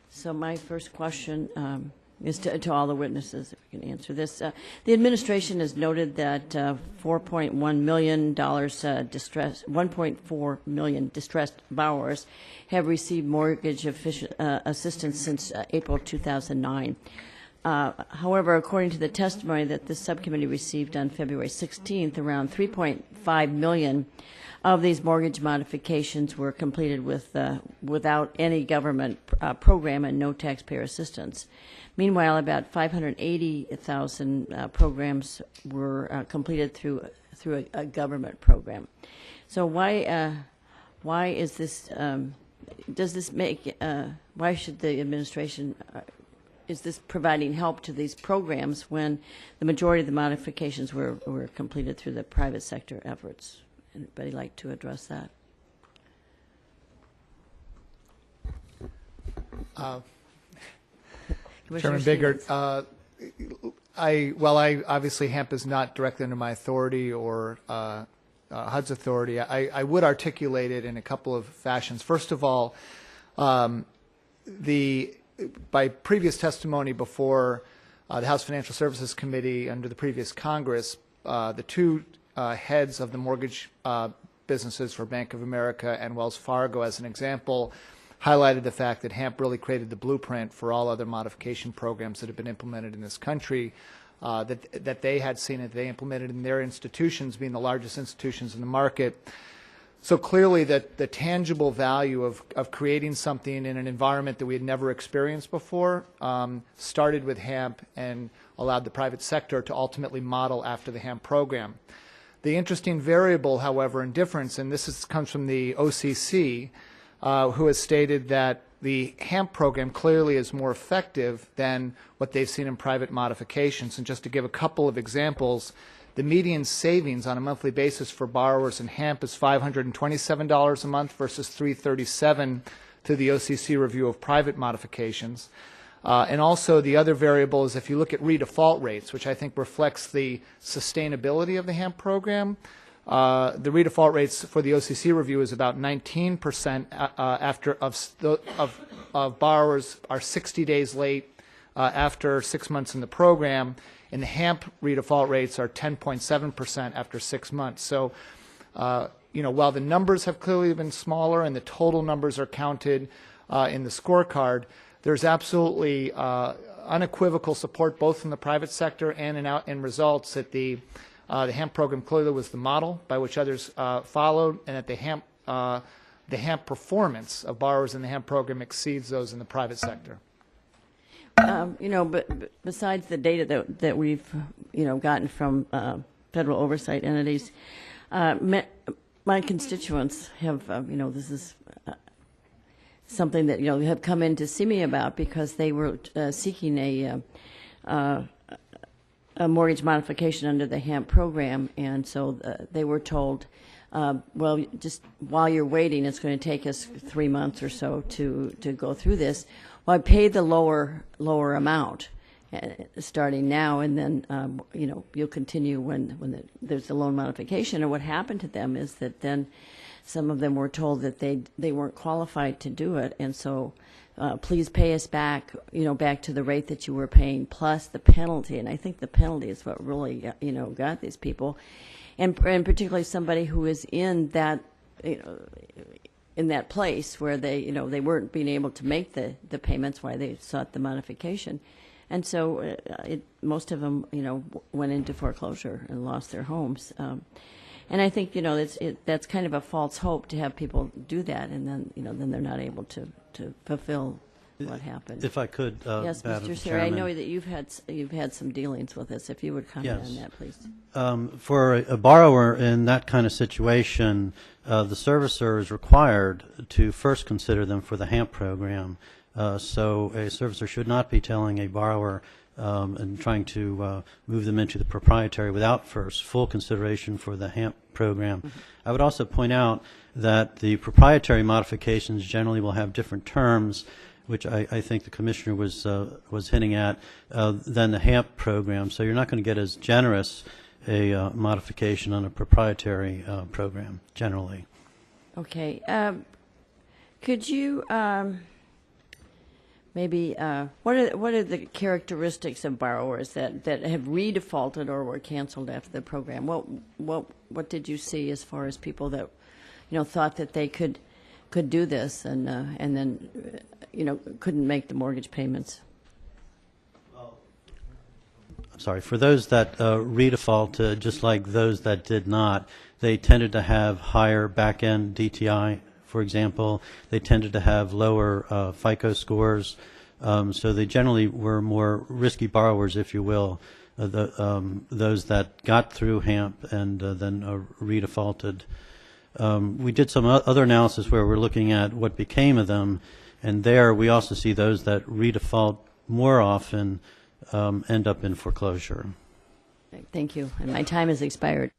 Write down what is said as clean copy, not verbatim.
So my first question is to all the witnesses, if you can answer this. The administration has noted that $4.1 million $1.4 million distressed borrowers have received mortgage assistance since April 2009. However, according to the testimony that this subcommittee received on February 16th, around 3.5 million of these mortgage modifications were completed without any government program and no taxpayer assistance. Meanwhile, about 580,000 programs were completed through a government program. So why is this? Does this make? Why should the administration? Is this providing help to these programs when the majority of the modifications were completed through the private sector efforts? Anybody like to address that? Chairman Biggert, I obviously HAMP is not directly under my authority or HUD's authority. I would articulate it in a couple of fashions. First of all, by previous testimony before the House Financial Services Committee under the previous Congress, the two heads of the mortgage businesses for Bank of America and Wells Fargo, as an example, highlighted the fact that HAMP really created the blueprint for all other modification programs that have been implemented in this country, that they had seen it, they implemented in their institutions, being the largest institutions in the market. So clearly that the tangible value of creating something in an environment that we had never experienced before started with HAMP and allowed the private sector to ultimately model after the HAMP program. The interesting variable, however, and difference, and comes from the OCC, who has stated that the HAMP program clearly is more effective than what they've seen in private modifications. And just to give a couple of examples, the median savings on a monthly basis for borrowers in HAMP is $527 a month versus $337 through the OCC review of private modifications. And also the other variable is if you look at redefault rates, which I think reflects the sustainability of the HAMP program, the redefault rates for the OCC review is about 19% of borrowers are 60 days late after 6 months in the program, and the HAMP redefault rates are 10.7% after 6 months. So, while the numbers have clearly been smaller and the total numbers are counted in the scorecard, there's absolutely unequivocal support both from the private sector and in results that the HAMP program clearly was the model by which others followed, and that the HAMP performance of borrowers in the HAMP program exceeds those in the private sector. But besides the data that we've, gotten from federal oversight entities, my constituents have, this is something that, have come in to see me about because they were seeking a mortgage modification under the HAMP program, and so they were told, well, just while you're waiting, it's going to take us 3 months or so to go through this. Well, I paid the lower amount starting now, and then you'll continue when there's a loan modification. And what happened to them is that then some of them were told that they weren't qualified to do it, and so please pay us back, back to the rate that you were paying plus the penalty. And I think the penalty is what really, got these people, and particularly somebody who is in that, in that place where they weren't being able to make the payments why they sought the modification. And so most of them, went into foreclosure and lost their homes. And I think, that's kind of a false hope to have people do that, and then, then they're not able to fulfill what happened. If I could, yes, Madam Mr. Siri, I Chairman. know that you've had some dealings with this. If you would comment Yes. on that, please. For a borrower in that kind of situation, the servicer is required to first consider them for the HAMP program. So a servicer should not be telling a borrower and trying to move them into the proprietary without first full consideration for the HAMP program. Mm-hmm. I would also point out that the proprietary modifications generally will have different terms, which I think the Commissioner was hinting at, than the HAMP program. So you're not going to get as generous a modification on a proprietary program generally. Okay. Could you Maybe, what are the characteristics of borrowers that have redefaulted or were canceled after the program? What did you see as far as people that, thought that they could do this and then, couldn't make the mortgage payments? I'm sorry, for those that redefaulted, just like those that did not, they tended to have higher back-end DTI, for example. They tended to have lower FICO scores. So they generally were more risky borrowers, if you will, those that got through HAMP and then redefaulted. We did some other analysis where we're looking at what became of them, and there we also see those that redefault more often end up in foreclosure. Thank you. And my time has expired.